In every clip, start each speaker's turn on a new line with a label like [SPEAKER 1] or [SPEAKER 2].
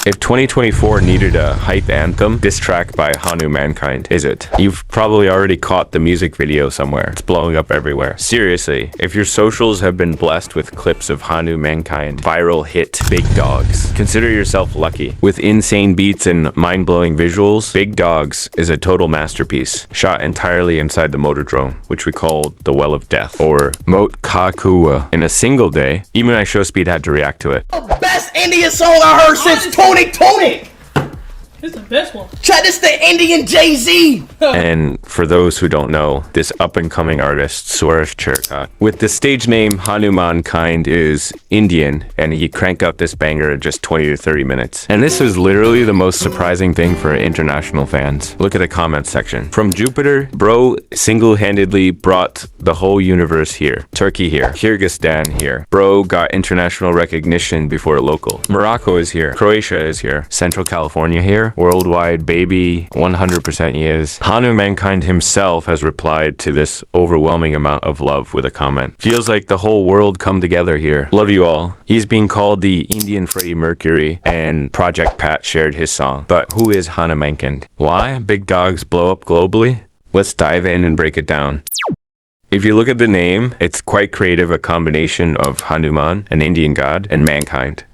[SPEAKER 1] If 2024 needed a hype anthem, this track by HanuManKind is it. You've probably already caught the music video somewhere. It's blowing up everywhere. Seriously, if your socials have been blessed with clips of HanuManKind viral hit Big Dawgs, consider yourself lucky. With insane beats and mind-blowing visuals, Big Dawgs is a total masterpiece, shot entirely inside the Motordrome, which we call the Well of Death, or Mot Kakua. In a single day, even iShowSpeed had to react to it.
[SPEAKER 2] The best Indian song I heard since 2020!
[SPEAKER 3] This is the best one.
[SPEAKER 2] Try this, the Indian Jay-Z!
[SPEAKER 1] And for those who don't know, this up-and-coming artist, Swaresh Cherkat, with the stage name HanuManKind, is Indian, and he cranked out this banger in just 20 to 30 minutes. And this is literally the most surprising thing for international fans. Look at the comments section. From Jupiter, bro single-handedly brought the whole universe here. Turkey here. Kyrgyzstan here. Bro got international recognition before local. Morocco is here. Croatia is here. Central California here. Worldwide baby, 100% he is. HanuManKind himself has replied to this overwhelming amount of love with a comment. Feels like the whole world come together here. Love you all. He's being called the Indian Freddie Mercury, and Project Pat shared his song. But who is HanuManKind? Why Big Dawgs blow up globally? Let's dive in and break it down. If you look at the name, it's quite creative, a combination of Hanuman, an Indian god, and mankind.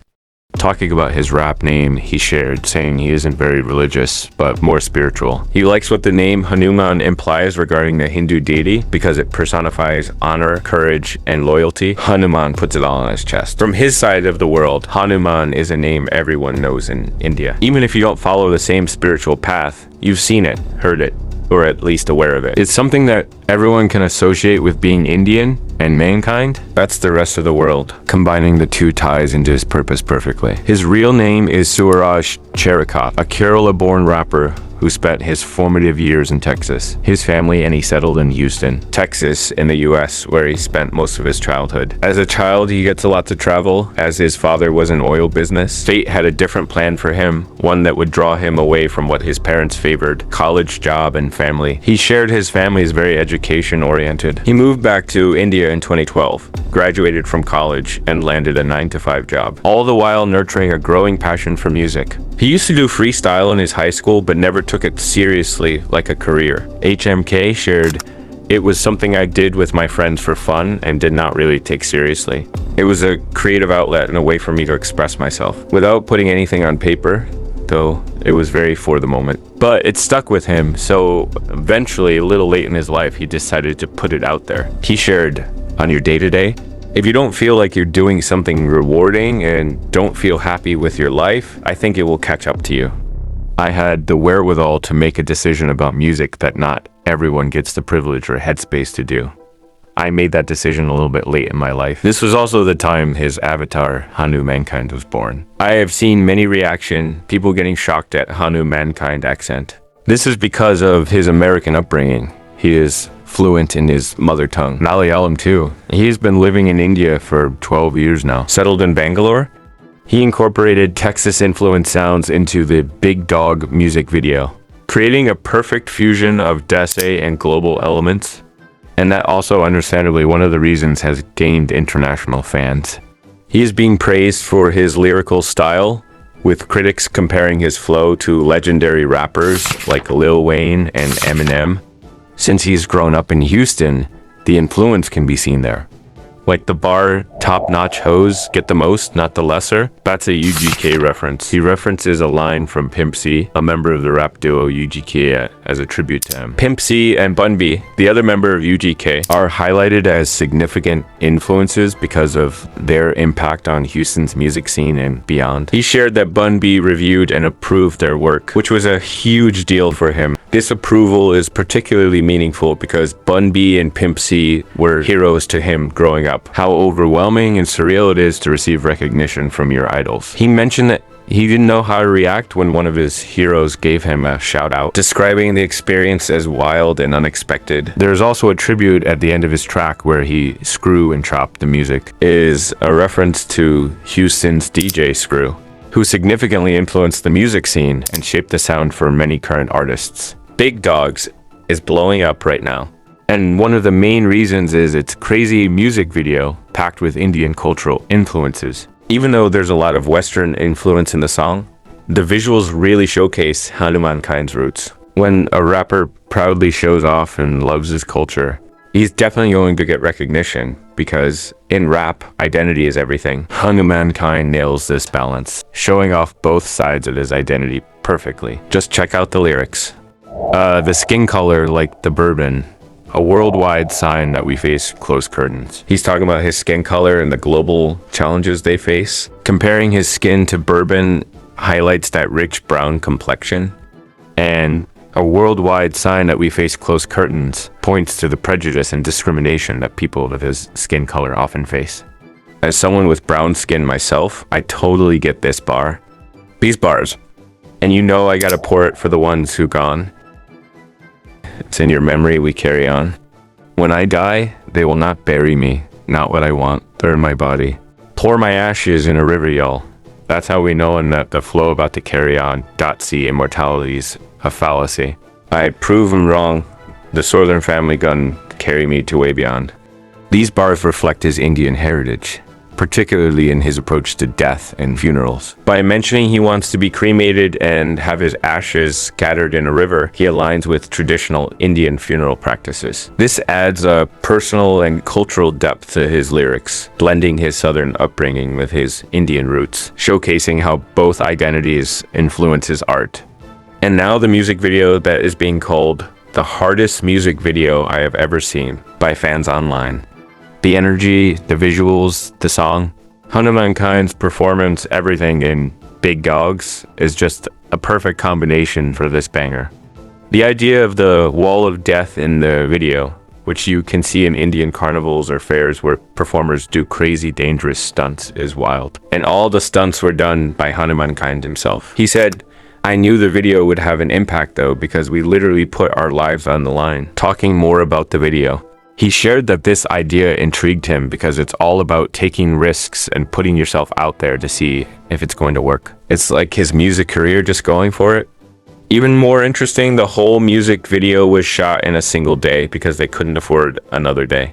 [SPEAKER 1] Talking about his rap name, he shared, saying he isn't very religious, but more spiritual. He likes what the name Hanuman implies regarding the Hindu deity because it personifies honor, courage, and loyalty. Hanuman puts it all on his chest. From his side of the world, Hanuman is a name everyone knows in India. Even if you don't follow the same spiritual path, you've seen it, heard it, or at least aware of it. It's something that everyone can associate with being Indian and mankind. That's the rest of the world, combining the two ties into his purpose perfectly. His real name is Swaresh Cherkat, a Kerala-born rapper who spent his formative years in Texas. His family and he settled in Houston, Texas in the US, where he spent most of his childhood. As a child, he gets a lot to travel, as his father was in oil business. Fate had a different plan for him, one that would draw him away from what his parents favored, college, job, and family. He shared his family is very education-oriented. He moved back to India in 2012, graduated from college, and landed a 9-to-5 job, all the while nurturing a growing passion for music. He used to do freestyle in his high school, but never took it seriously like a career. HMK shared, "It was something I did with my friends for fun and did not really take seriously. It was a creative outlet and a way for me to express myself without putting anything on paper, though it was very for the moment. But it stuck with him, so eventually, a little late in his life, he decided to put it out there." He shared, "On your day-to-day, if you don't feel like you're doing something rewarding and don't feel happy with your life, I think it will catch up to you. I had the wherewithal to make a decision about music that not everyone gets the privilege or headspace to do. I made that decision a little bit late in my life." This was also the time his avatar, HanuManKind, was born. I have seen many reaction, people getting shocked at HanuManKind accent. This is because of his American upbringing. He is fluent in his mother tongue. Malayalam too. He's been living in India for 12 years now. Settled in Bangalore, he incorporated Texas-influenced sounds into the Big Dawg music video, creating a perfect fusion of Desi and global elements. And that also, understandably, one of the reasons has gained international fans. He is being praised for his lyrical style, with critics comparing his flow to legendary rappers like Lil Wayne and Eminem. Since he's grown up in Houston, the influence can be seen there. Like the bar, top-notch hoes get the most, not the lesser. That's a UGK reference. He references a line from Pimp C, a member of the rap duo UGK, as a tribute to him. Pimp C and Bun B, the other member of UGK, are highlighted as significant influences because of their impact on Houston's music scene and beyond. He shared that Bun B reviewed and approved their work, which was a huge deal for him. This approval is particularly meaningful because Bun B and Pimp C were heroes to him growing up. How overwhelming and surreal it is to receive recognition from your idols. He mentioned that he didn't know how to react when one of his heroes gave him a shout out, describing the experience as wild and unexpected. There's also a tribute at the end of his track where he screw and chopped the music. It is a reference to Houston's DJ Screw, who significantly influenced the music scene and shaped the sound for many current artists. Big Dawgs is blowing up right now. And one of the main reasons is its crazy music video packed with Indian cultural influences. Even though there's a lot of Western influence in the song, The visuals really showcase HanuMankind's roots. When a rapper proudly shows off and loves his culture, he's definitely going to get recognition because in rap, identity is everything. HanuManKind nails this balance, showing off both sides of his identity perfectly. Just check out the lyrics. The skin color like the bourbon, a worldwide sign that we face closed curtains. He's talking about his skin color and the global challenges they face. Comparing his skin to bourbon highlights that rich brown complexion. And a worldwide sign that we face closed curtains points to the prejudice and discrimination that people of his skin color often face. As someone with brown skin myself, I totally get this bar. These bars. And you know I gotta pour it for the ones who gone. It's in your memory, we carry on. When I die, they will not bury me. Not what I want. They're in my body. Pour my ashes in a river, y'all. That's how we know in that the flow about to carry on. .c immortality's a fallacy. I prove him wrong. The Southern family gun carry me to way beyond. These bars reflect his Indian heritage, particularly in his approach to death and funerals. By mentioning he wants to be cremated and have his ashes scattered in a river, he aligns with traditional Indian funeral practices. This adds a personal and cultural depth to his lyrics, blending his Southern upbringing with his Indian roots, showcasing how both identities influence his art. And now the music video that is being called the hardest music video I have ever seen by fans online. The energy, the visuals, the song. HanuMankind's performance, everything in Big Dawgs is just a perfect combination for this banger. The idea of the wall of death in the video, which you can see in Indian carnivals or fairs where performers do crazy dangerous stunts, is wild. And all the stunts were done by HanuManKind himself. He said, "I knew the video would have an impact though because we literally put our lives on the line." Talking more about the video. He shared that this idea intrigued him because it's all about taking risks and putting yourself out there to see if it's going to work. It's like his music career just going for it. Even more interesting, the whole music video was shot in a single day because they couldn't afford another day.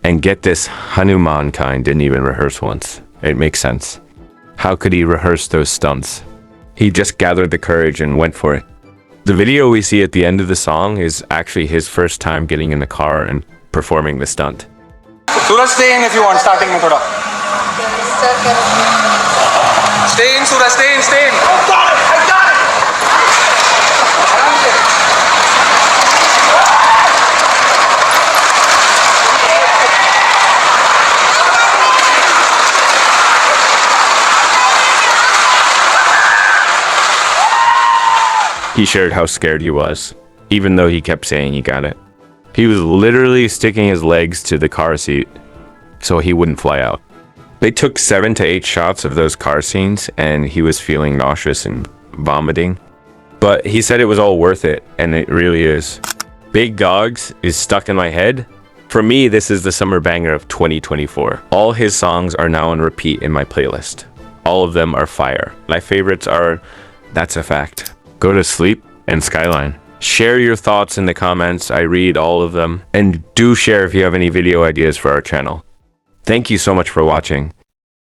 [SPEAKER 1] And get this, HanuManKind didn't even rehearse once. It makes sense. How could he rehearse those stunts? He just gathered the courage and went for it. The video we see at the end of the song is actually his first time getting in the car and performing the stunt.
[SPEAKER 4] Suraj, stay in if you want, starting mein thoda. Stay in, Suraj, stay in, stay in. I got it, I got it.
[SPEAKER 1] He shared how scared he was, even though he kept saying he got it. He was literally sticking his legs to the car seat so he wouldn't fly out. They took 7 to 8 shots of those car scenes and he was feeling nauseous and vomiting. But he said it was all worth it, and it really is. Big Dawgs is stuck in my head. For me, this is the summer banger of 2024. All his songs are now on repeat in my playlist. All of them are fire. My favorites are That's a Fact, Go to Sleep, and Skyline. Share your thoughts in the comments. I read all of them. And do share if you have any video ideas for our channel. Thank you so much for watching.